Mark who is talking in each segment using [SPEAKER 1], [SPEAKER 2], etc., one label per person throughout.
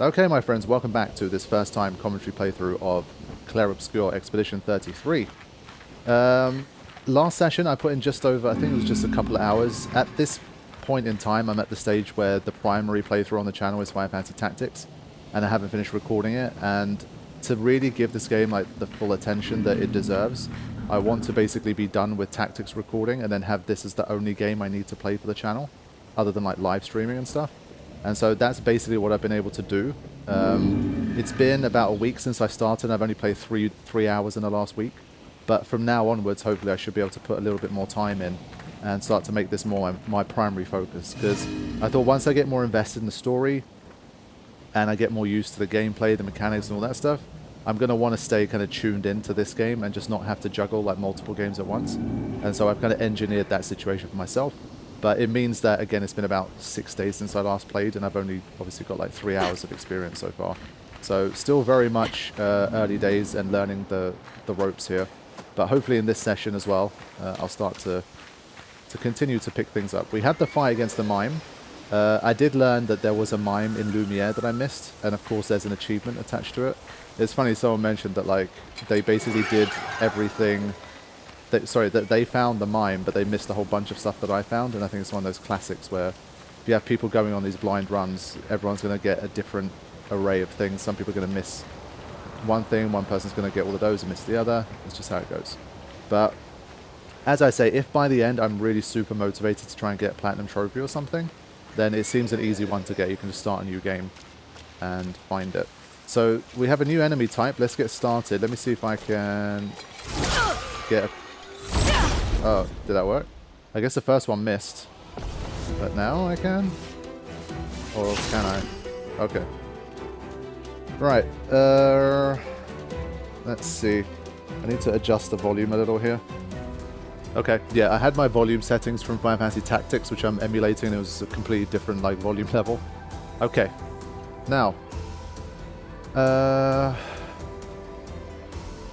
[SPEAKER 1] Okay, my friends, welcome back to this first time commentary playthrough of Clair Obscur Expedition 33. Last session I put in just over, I think it was just a couple of hours. At this point in time, I'm at the stage where the primary playthrough on the channel is Final Fantasy Tactics, and I haven't finished recording it, and to really give this game like the full attention that it deserves, I want to basically be done with Tactics recording and then have this as the only game I need to play for the channel, other than like live streaming and stuff. And so that's basically what I've been able to do. It's been about a week since I started. I've only played three hours in the last week. But from now onwards, hopefully I should be able to put a little bit more time in and start to make this more my primary focus. Because I thought once I get more invested in the story and I get more used to the gameplay, the mechanics and all that stuff, I'm going to want to stay kind of tuned into this game and just not have to juggle like multiple games at once. And so I've kind of engineered that situation for myself. But it means that, again, it's been about 6 days since I last played, and I've only obviously got like 3 hours of experience so far. So still very much early days and learning the ropes here. But hopefully in this session as well, I'll start to continue to pick things up. We had the fight against the mime. I did learn that there was a mime in Lumiere that I missed, and of course there's an achievement attached to it. It's funny, someone mentioned that like they basically did everything... that they found the mime, but they missed a whole bunch of stuff that I found, and I think it's one of those classics where if you have people going on these blind runs, everyone's going to get a different array of things. Some people are going to miss one thing, one person's going to get all of those and miss the other. It's just how it goes. But as I say, if by the end I'm really super motivated to try and get a platinum trophy or something, then it seems an easy one to get. You can just start a new game and find it. So we have a new enemy type. Let's get started. Let me see if I can get a... Oh, did that work? I guess the first one missed. But now I can? Or can I? Okay. Right. Let's see. I need to adjust the volume a little here. Okay, yeah, I had my volume settings from Final Fantasy Tactics, which I'm emulating. It was a completely different like volume level. Okay. Now.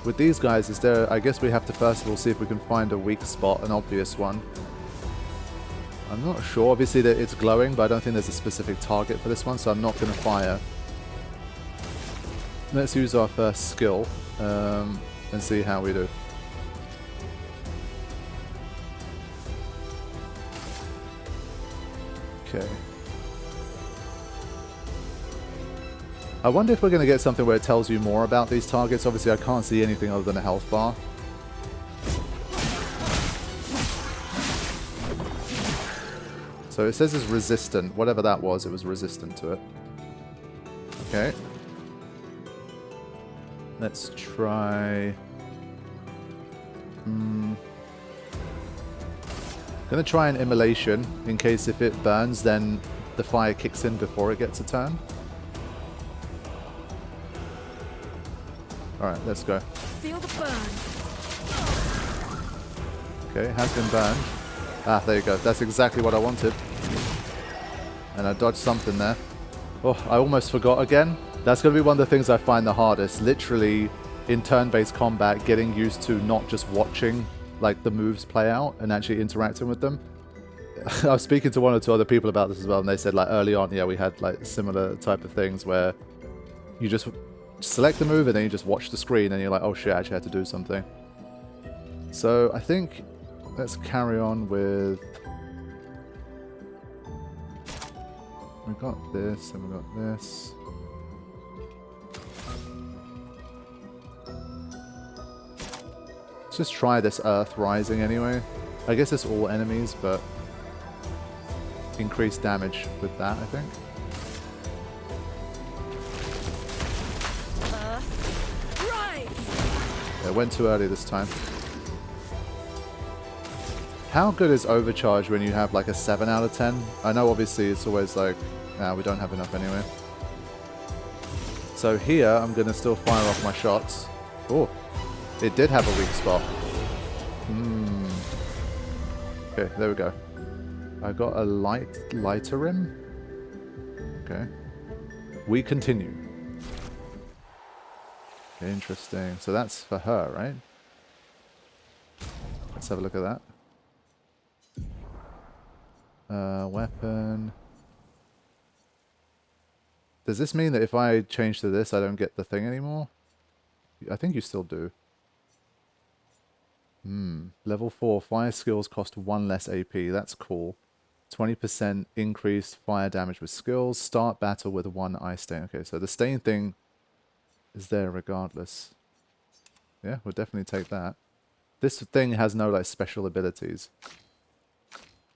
[SPEAKER 1] With these guys, is there... I guess we have to first of all see if we can find a weak spot, an obvious one. I'm not sure. Obviously that it's glowing, but I don't think there's a specific target for this one, so I'm not going to fire. Let's use our first skill and see how we do. Okay. I wonder if we're going to get something where it tells you more about these targets. Obviously, I can't see anything other than a health bar. So it says it's resistant. Whatever that was, it was resistant to it. Okay. Let's try... I'm going to try an immolation, in case if it burns, then the fire kicks in before it gets a turn. Alright, let's go.
[SPEAKER 2] Feel the burn.
[SPEAKER 1] Okay, it has been burned. Ah, there you go. That's exactly what I wanted. And I dodged something there. Oh, I almost forgot again. That's going to be one of the things I find the hardest. Literally, in turn-based combat, getting used to not just watching like the moves play out and actually interacting with them. I was speaking to one or two other people about this as well, and they said like early on, yeah, we had like similar type of things where you just select the move and then you just watch the screen and you're like, oh shit, I actually had to do something. So I think let's carry on with... We got this and we got this. Let's just try this Earth Rising anyway. I guess it's all enemies, but increased damage with that, I think. It went too early this time. How good is Overcharge when you have like a 7 out of 10? I know obviously it's always like, nah, we don't have enough anyway. So here, I'm going to still fire off my shots. Oh, it did have a weak spot. Okay, there we go. I got a lighter rim. Okay. We continue. Interesting. So that's for her, right? Let's have a look at that. Weapon. Does this mean that if I change to this, I don't get the thing anymore? I think you still do. Level 4 fire skills cost 1 less AP. That's cool. 20% increased fire damage with skills. Start battle with 1 ice stain. Okay, so the stain thing is there regardless. Yeah, we'll definitely take that. This thing has no like special abilities.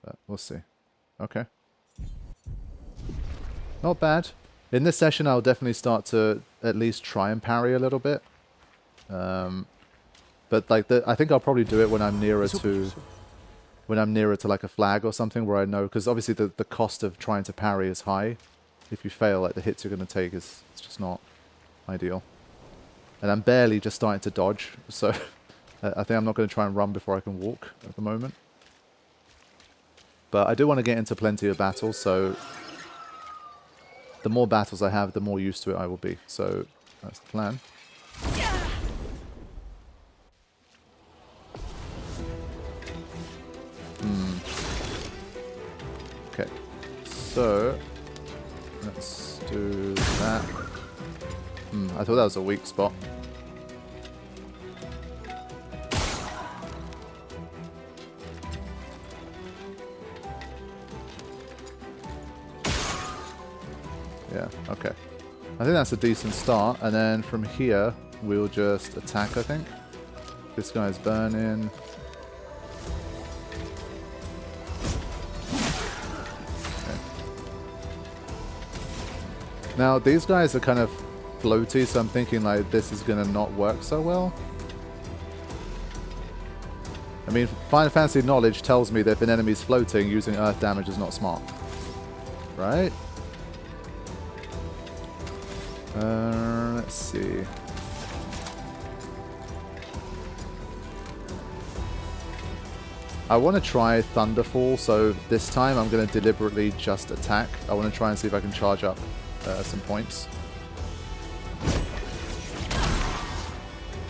[SPEAKER 1] But we'll see. Okay. Not bad. In this session, I'll definitely start to at least try and parry a little bit. But like I think I'll probably do it when I'm nearer to like a flag or something where I know, because obviously the cost of trying to parry is high. If you fail, like the hits you're going to take it's just not ideal. And I'm barely just starting to dodge, so I think I'm not going to try and run before I can walk at the moment. But I do want to get into plenty of battles, so the more battles I have, the more used to it I will be. So that's the plan. Okay, so let's do that. I thought that was a weak spot. Yeah, okay. I think that's a decent start, and then from here we'll just attack, I think. This guy's burning. Now, these guys are kind of floaty, so I'm thinking like this is going to not work so well. I mean, Final Fantasy knowledge tells me that if an enemy's floating, using earth damage is not smart. Right? Let's see. I want to try Thunderfall, so this time I'm going to deliberately just attack. I want to try and see if I can charge up some points.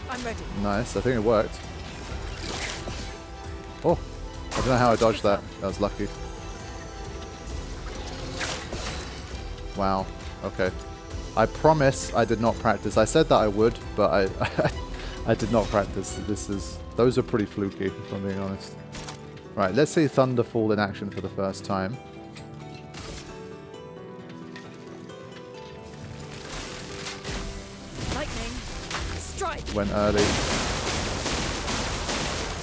[SPEAKER 2] I'm ready.
[SPEAKER 1] Nice, I think it worked. Oh, I don't know how I dodged that. That was lucky. Wow, okay. I promise I did not practice. I said that I would, but I did not practice. Those are pretty fluky, if I'm being honest. Right, let's see Thunderfall in action for the first time.
[SPEAKER 2] Lightning. Strike.
[SPEAKER 1] Went early.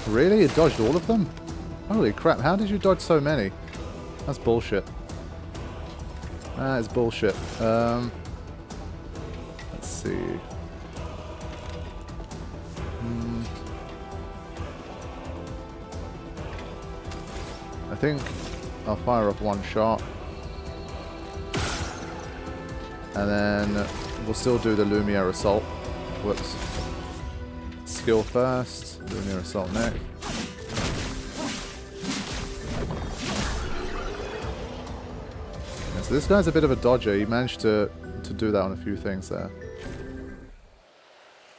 [SPEAKER 1] Really? It dodged all of them? Holy crap, how did you dodge so many? That's bullshit. That is bullshit. Let's see. I think I'll fire off one shot. And then we'll still do the Lumiere Assault. Whoops. Skill first, Lumiere Assault next. Yeah, so this guy's a bit of a dodger. He managed to do that on a few things there.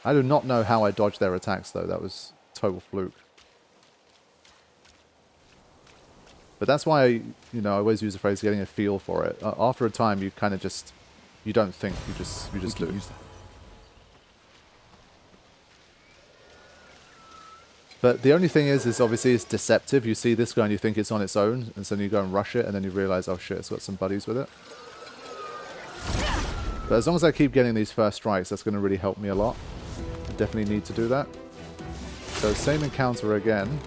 [SPEAKER 1] I do not know how I dodged their attacks though. That was total fluke. But that's why, you know, I always use the phrase getting a feel for it. After a time, you kind of just, you don't think, you just do. But the only thing is obviously it's deceptive. You see this guy and you think it's on its own, and so you go and rush it, and then you realize, oh shit, it's got some buddies with it. But as long as I keep getting these first strikes, that's going to really help me a lot. I definitely need to do that. So same encounter again.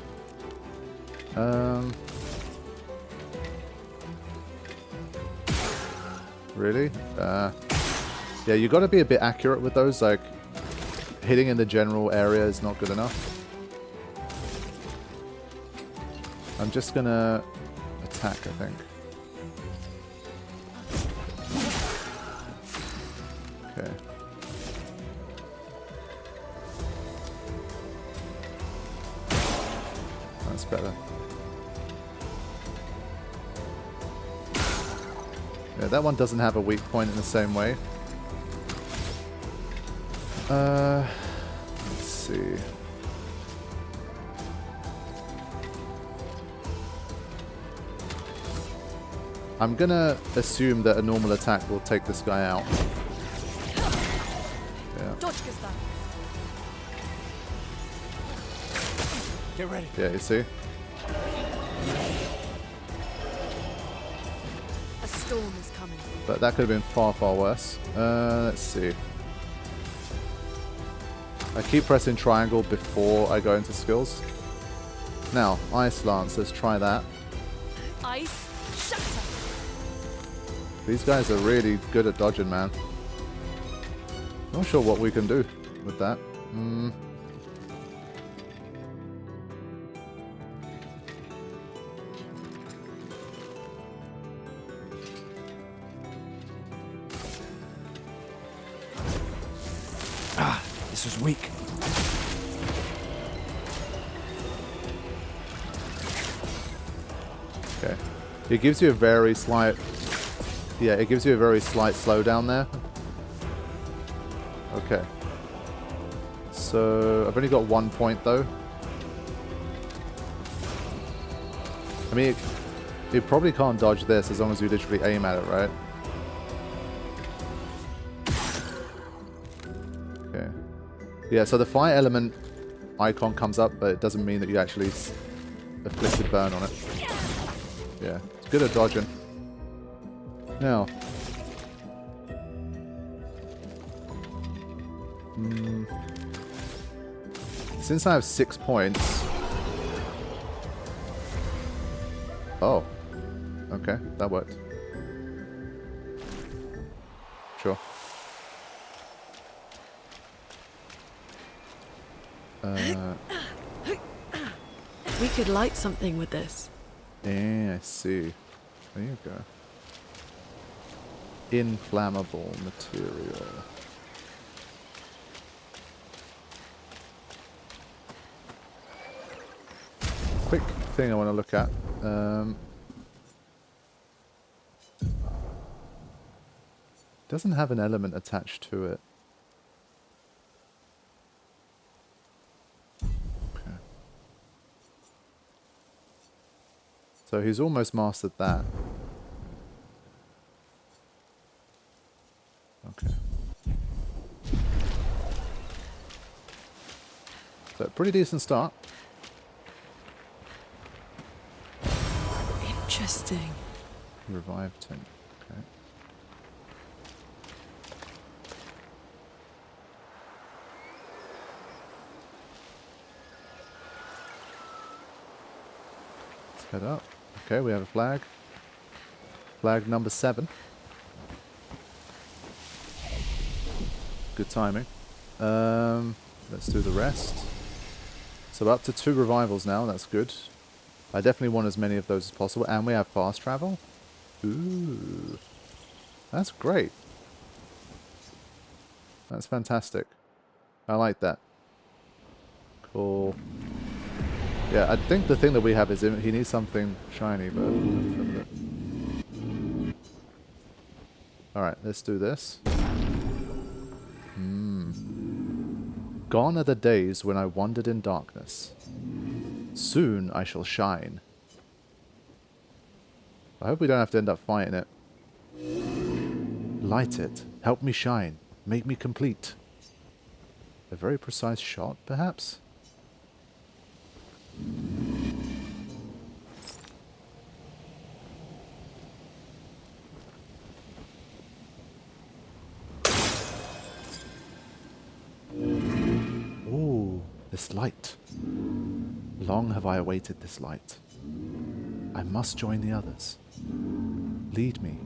[SPEAKER 1] Really? Yeah, you got to be a bit accurate with those. Like, hitting in the general area is not good enough. I'm just gonna attack, I think. Okay. That's better. Yeah, that one doesn't have a weak point in the same way. Let's see. I'm gonna assume that a normal attack will take this guy out. Yeah.
[SPEAKER 3] Get ready.
[SPEAKER 1] Yeah, you see?
[SPEAKER 2] A storm is coming.
[SPEAKER 1] But that could have been far, far worse. Let's see. I keep pressing triangle before I go into skills. Now, Ice Lance, let's try that.
[SPEAKER 2] Ice shatter.
[SPEAKER 1] These guys are really good at dodging, man. Not sure what we can do with that.
[SPEAKER 3] Ah, this was weak.
[SPEAKER 1] Okay. It gives you a very slight... Yeah, it gives you a very slight slowdown there. Okay. So, I've only got 1 point, though. I mean, you probably can't dodge this as long as you literally aim at it, right? Okay. Yeah, so the fire element icon comes up, but it doesn't mean that you actually afflicted burn on it. Yeah, it's good at dodging. Now. Since I have 6 points... Oh. Okay, that worked. Sure.
[SPEAKER 2] We could light something with this.
[SPEAKER 1] Yeah, I see. There you go. Inflammable material. Quick thing I want to look at. Doesn't have an element attached to it. Okay. So he's almost mastered that. Okay. So pretty decent start.
[SPEAKER 2] Interesting.
[SPEAKER 1] Revive tank. Okay. Let's head up. Okay, we have a flag. Flag number 7. Good timing. Let's do the rest. So up to 2 revivals now, that's good. I definitely want as many of those as possible. And we have fast travel. Ooh. That's great. That's fantastic. I like that. Cool. Yeah, I think the thing that we have is he needs something shiny, but... Alright, let's do this. Gone are the days when I wandered in darkness. Soon I shall shine. I hope we don't have to end up fighting it. Light it. Help me shine. Make me complete. A very precise shot, perhaps? Ooh, this light. Long have I awaited this light. I must join the others. Lead me,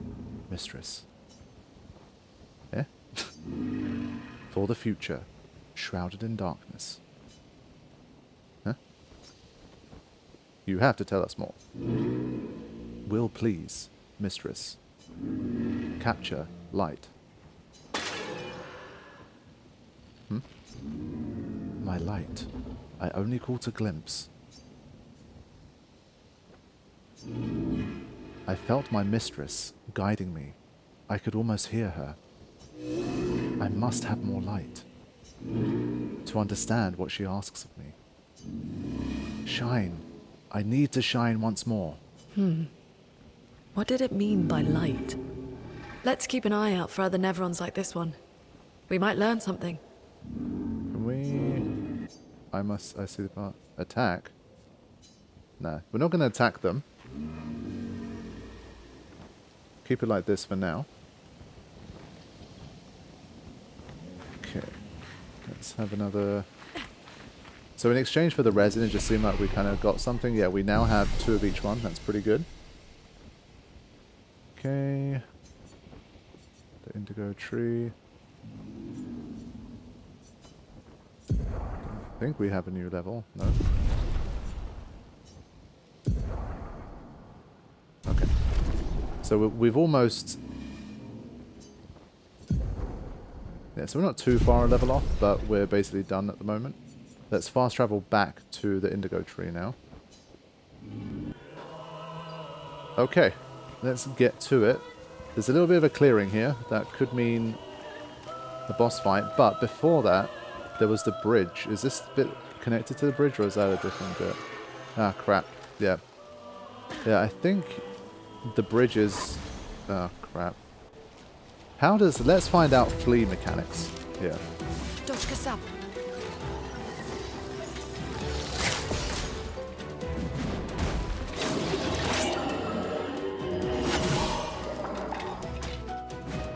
[SPEAKER 1] mistress. Eh? For the future, shrouded in darkness. Huh? You have to tell us more. Will please, mistress. Capture light. My light. I only caught a glimpse. I felt my mistress guiding me. I could almost hear her. I must have more light to understand what she asks of me. Shine. I need to shine once more.
[SPEAKER 2] What did it mean by light? Let's keep an eye out for other Nevrons like this one. We might learn something.
[SPEAKER 1] Can we... I see the part. Attack? No, we're not going to attack them. Keep it like this for now. Okay. Let's have another... So in exchange for the resin, it just seemed like we kind of got something. Yeah, we now have 2 of each one. That's pretty good. Okay. The indigo tree. I think we have a new level. No. Okay. So we've almost... Yeah, so we're not too far a level off, but we're basically done at the moment. Let's fast travel back to the indigo tree now. Okay, let's get to it. There's a little bit of a clearing here. That could mean the boss fight, but before that, there was the bridge. Is this bit connected to the bridge, or is that a different bit? Ah, crap. Yeah. Yeah, I think the bridge is... Oh, crap. How does... Let's find out flea mechanics here.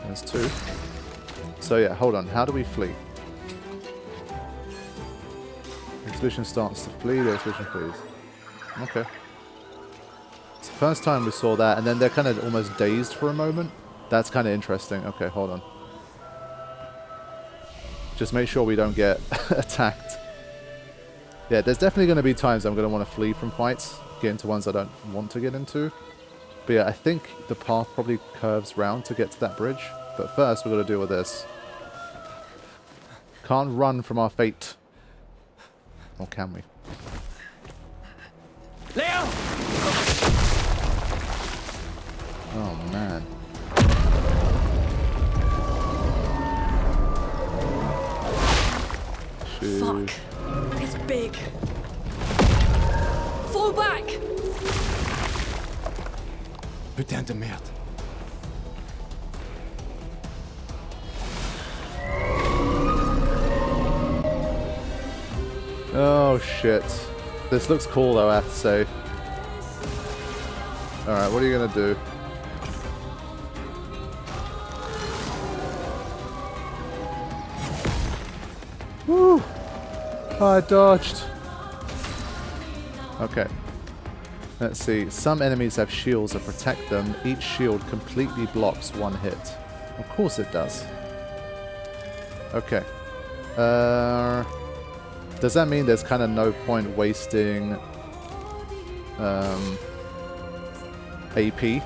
[SPEAKER 1] There's 2. So yeah, hold on. How do we flee? The expedition starts to flee, the expedition flees. Okay. It's the first time we saw that, and then they're kind of almost dazed for a moment. That's kind of interesting. Okay, hold on. Just make sure we don't get attacked. Yeah, there's definitely going to be times I'm going to want to flee from fights, get into ones I don't want to get into. But yeah, I think the path probably curves round to get to that bridge. But first, we've got to deal with this. Can't run from our fate. Or can we?
[SPEAKER 3] Leo!
[SPEAKER 1] Oh, man. Shoot.
[SPEAKER 2] Fuck. It's big. Fall back!
[SPEAKER 3] Putain de merde.
[SPEAKER 1] Oh, shit. This looks cool, though, I have to say. Alright, what are you going to do? Woo! I dodged. Okay. Let's see. Some enemies have shields that protect them. Each shield completely blocks 1 hit. Of course it does. Okay. Does that mean there's kind of no point wasting AP?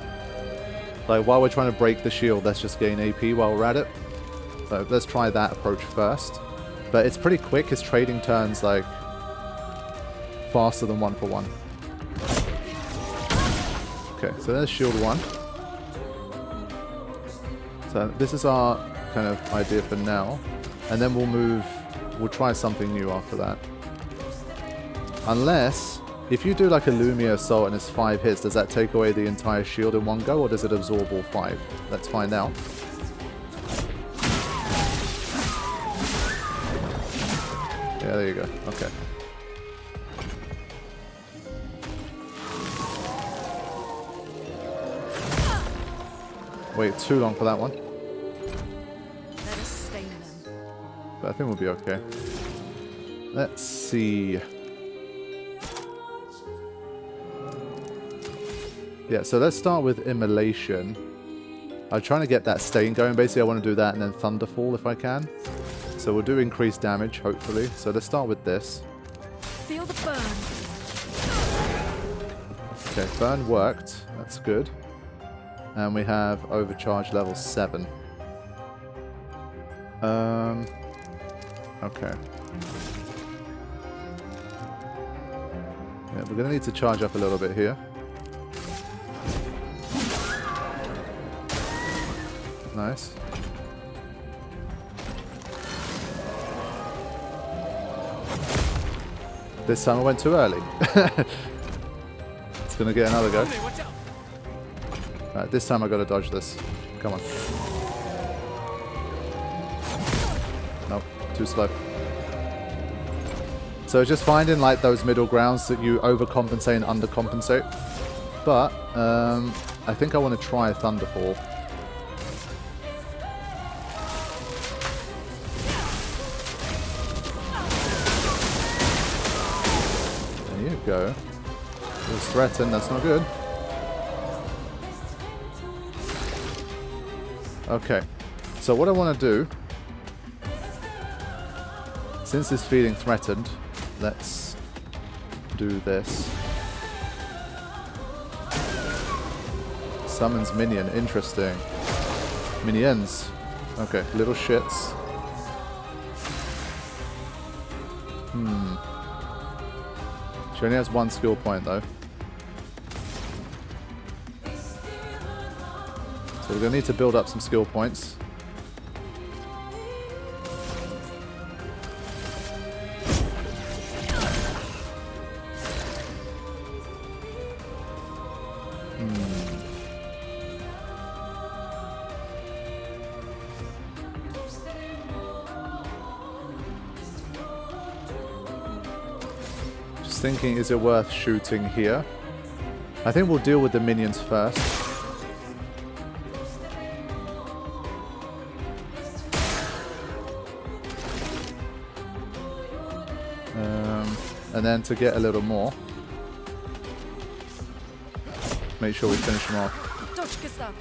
[SPEAKER 1] Like, while we're trying to break the shield, let's just gain AP while we're at it. So let's try that approach first. But it's pretty quick. His trading turns, like, faster than 1 for 1. Okay, so there's shield 1. So this is our kind of idea for now. And then we'll try something new after that. Unless, if you do like a Lumia Assault and it's 5 hits, does that take away the entire shield in one go, or does it absorb all 5? Let's find out. Yeah, there you go. Okay. Wait too long for that one.
[SPEAKER 2] Let us stain them.
[SPEAKER 1] But I think we'll be okay. Let's see. Yeah, so let's start with Immolation. I'm trying to get that stain going. Basically, I want to do that and then Thunderfall if I can. So we'll do increased damage, hopefully. So let's start with this.
[SPEAKER 2] Feel the burn.
[SPEAKER 1] Okay, burn worked. That's good. And we have overcharge level 7. Okay. Yeah, we're going to need to charge up a little bit here. Nice. This time I went too early. It's going to get another go. Alright, this time I gotta dodge this. Come on. Nope, too slow. So it's just finding like those middle grounds that you overcompensate and undercompensate. But I think I want to try Thunderfall. There you go. It was threatened, that's not good. Okay, so what I want to do, since it's feeling threatened, let's do this. Summons minion, interesting. Minions. Okay, little shits. She only has one skill point though. So we're going to need to build up some skill points. Just thinking, is it worth shooting here? I think we'll deal with the minions first. And then to get a little more, make sure we finish them off.
[SPEAKER 2] Dodge, Gustav.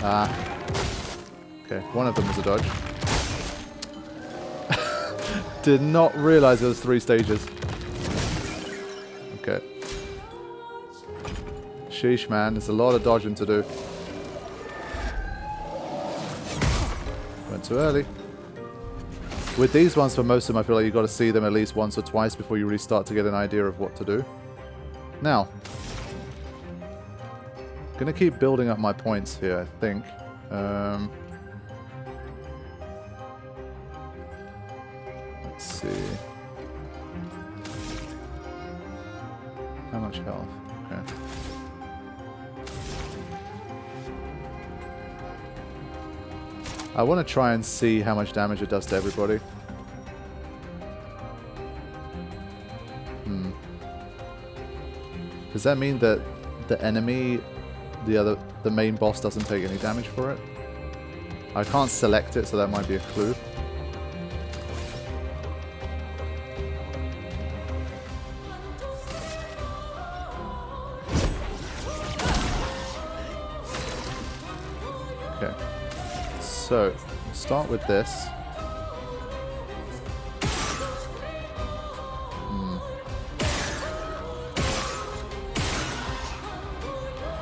[SPEAKER 1] Ah. Okay, one of them was a dodge. Did not realize there was 3 stages. Okay. Sheesh, man, there's a lot of dodging to do. Went too early. With these ones, for most of them, I feel like you've got to see them at least once or twice before you really start to get an idea of what to do. Now, gonna keep building up my points here, I think. Let's see. How much health? Okay. I want to try and see how much damage it does to everybody. Does that mean that the enemy, the main boss, doesn't take any damage for it? I can't select it, so that might be a clue. Okay. So, start with this.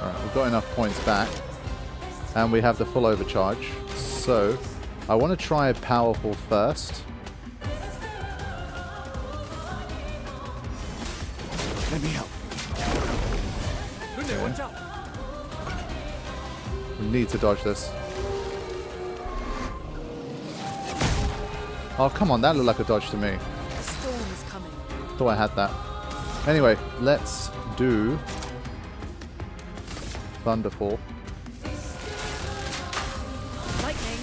[SPEAKER 1] Alright, we've got enough points back. And we have the full overcharge. So, I want to try powerful first.
[SPEAKER 3] Let me help.
[SPEAKER 1] Okay. We need to dodge this. Oh, come on, that looked like a dodge to me.
[SPEAKER 2] The storm is coming.
[SPEAKER 1] Thought I had that. Anyway, let's do Thunderfall.
[SPEAKER 2] Lightning,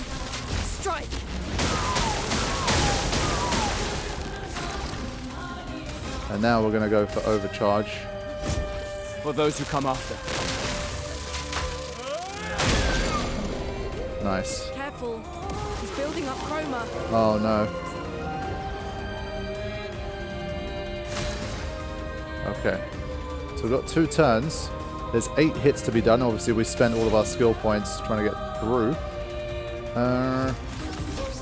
[SPEAKER 2] strike.
[SPEAKER 1] And now we're going to go for overcharge.
[SPEAKER 3] For those who come after.
[SPEAKER 1] Nice.
[SPEAKER 2] Careful. He's building up chroma.
[SPEAKER 1] Oh no. Okay. So we've got 2 turns. There's 8 hits to be done. Obviously we spent all of our skill points trying to get through.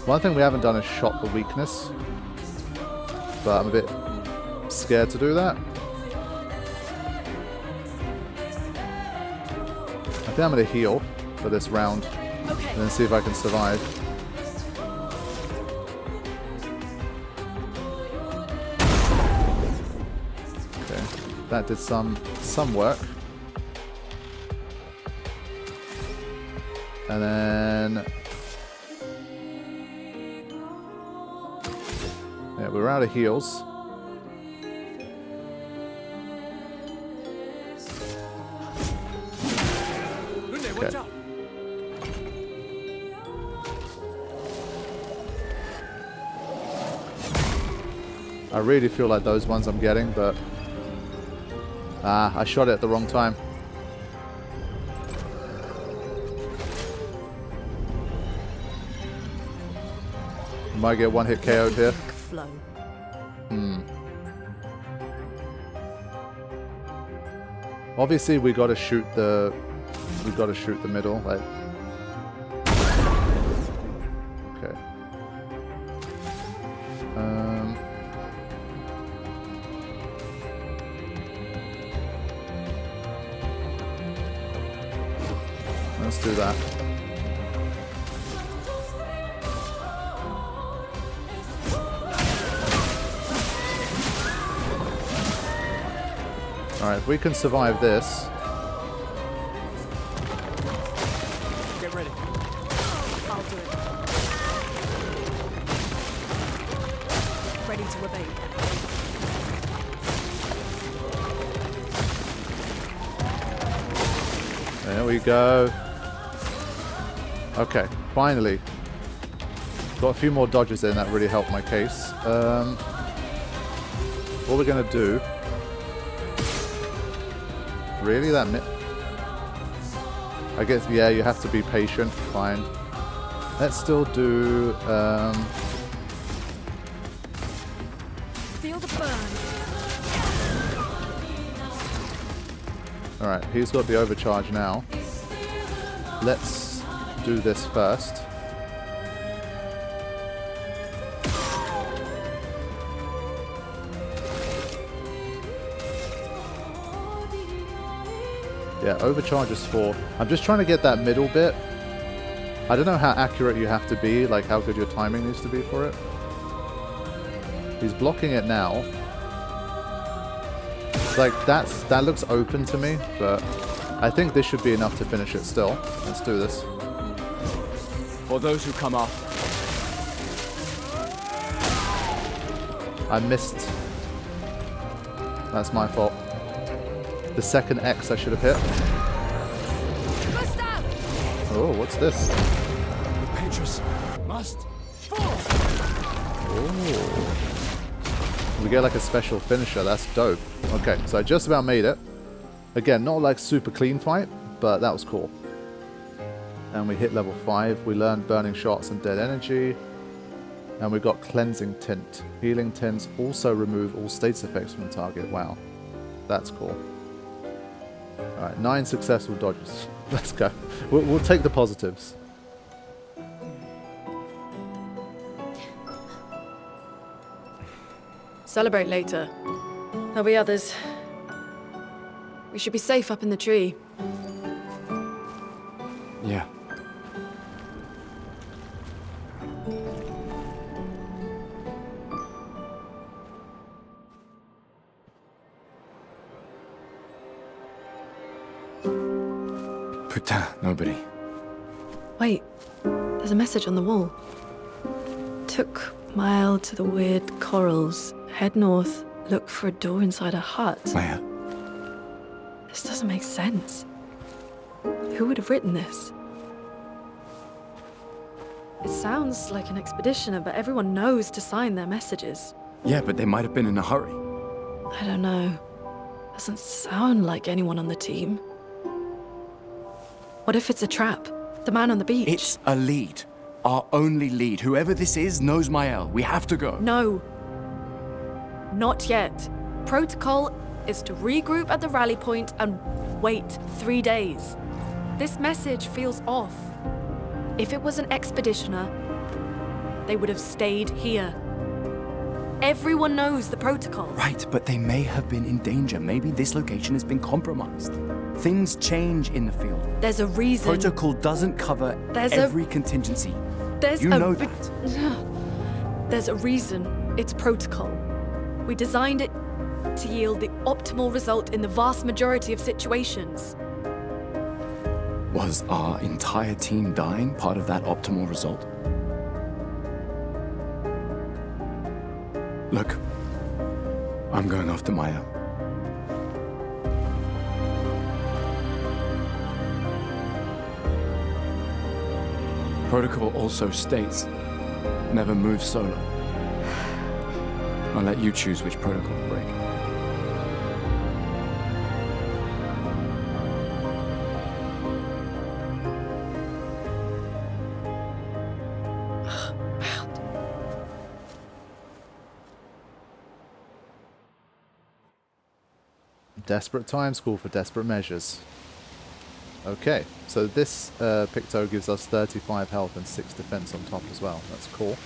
[SPEAKER 1] One thing we haven't done is shot the weakness. But I'm a bit scared to do that. I think I'm going to heal for this round.
[SPEAKER 2] Okay.
[SPEAKER 1] And then see if I can survive. Okay, that did some work. And then yeah, we're out of heals.
[SPEAKER 3] Watch out.
[SPEAKER 1] I really feel like those ones I'm getting, but I shot it at the wrong time. Might get one hit KO'd here.
[SPEAKER 2] Flow.
[SPEAKER 1] Obviously, we gotta shoot the middle. Like, okay. Let's do that. Alright, if we can survive this.
[SPEAKER 3] Get ready.
[SPEAKER 2] I'll do it. Ready to evade.
[SPEAKER 1] There we go. Okay, finally. Got a few more dodges in, that really helped my case. What we're gonna do... Really? I guess, yeah, you have to be patient. Fine. Let's still do...
[SPEAKER 2] Feel the burn.
[SPEAKER 1] Alright, he's got the overcharge now. Let's do this first. Yeah, overcharge is 4. I'm just trying to get that middle bit. I don't know how accurate you have to be, like how good your timing needs to be for it. He's blocking it now. Like, that looks open to me, but I think this should be enough to finish it still. Let's do this.
[SPEAKER 3] For those who come after.
[SPEAKER 1] I missed. That's my fault. The second X I should have hit. Oh, what's this?
[SPEAKER 3] The Patriots must fall.
[SPEAKER 1] Oh. We get like a special finisher. That's dope. Okay, so I just about made it. Again, not like super clean fight, but that was cool. And we hit level 5. We learned burning shots and dead energy. And we got cleansing tint. Healing tints also remove all status effects from the target. Wow. That's cool. Alright, 9 successful dodges. Let's go. We'll take the positives.
[SPEAKER 2] Celebrate later. There'll be others. We should be safe up in the tree.
[SPEAKER 3] Yeah. Putain, nobody.
[SPEAKER 2] Wait, there's a message on the wall. Took mile to the weird corals. Head north, look for a door inside a hut.
[SPEAKER 3] Maya.
[SPEAKER 2] This doesn't make sense. Who would have written this? It sounds like an expeditioner, but everyone knows to sign their messages.
[SPEAKER 3] Yeah, but they might have been in a hurry.
[SPEAKER 2] I don't know. Doesn't sound like anyone on the team. What if it's a trap? The man on the beach?
[SPEAKER 3] It's a lead. Our only lead. Whoever this is knows Mael. We have to go.
[SPEAKER 2] No. Not yet. Protocol is to regroup at the rally point and wait 3 days. This message feels off. If it was an expeditioner, they would have stayed here. Everyone knows the protocol.
[SPEAKER 3] Right, but they may have been in danger. Maybe this location has been compromised. Things change in the field.
[SPEAKER 2] There's a reason.
[SPEAKER 3] Protocol doesn't cover every contingency. You know that.
[SPEAKER 2] There's a reason it's protocol. We designed it to yield the optimal result in the vast majority of situations.
[SPEAKER 3] Was our entire team dying part of that optimal result? Look, I'm going after Maya. Protocol also states, never move solo. I'll let you choose which protocol to break.
[SPEAKER 1] Desperate times call for desperate measures. Okay, so this Picto gives us 35 health and 6 defense on top as well. That's cool.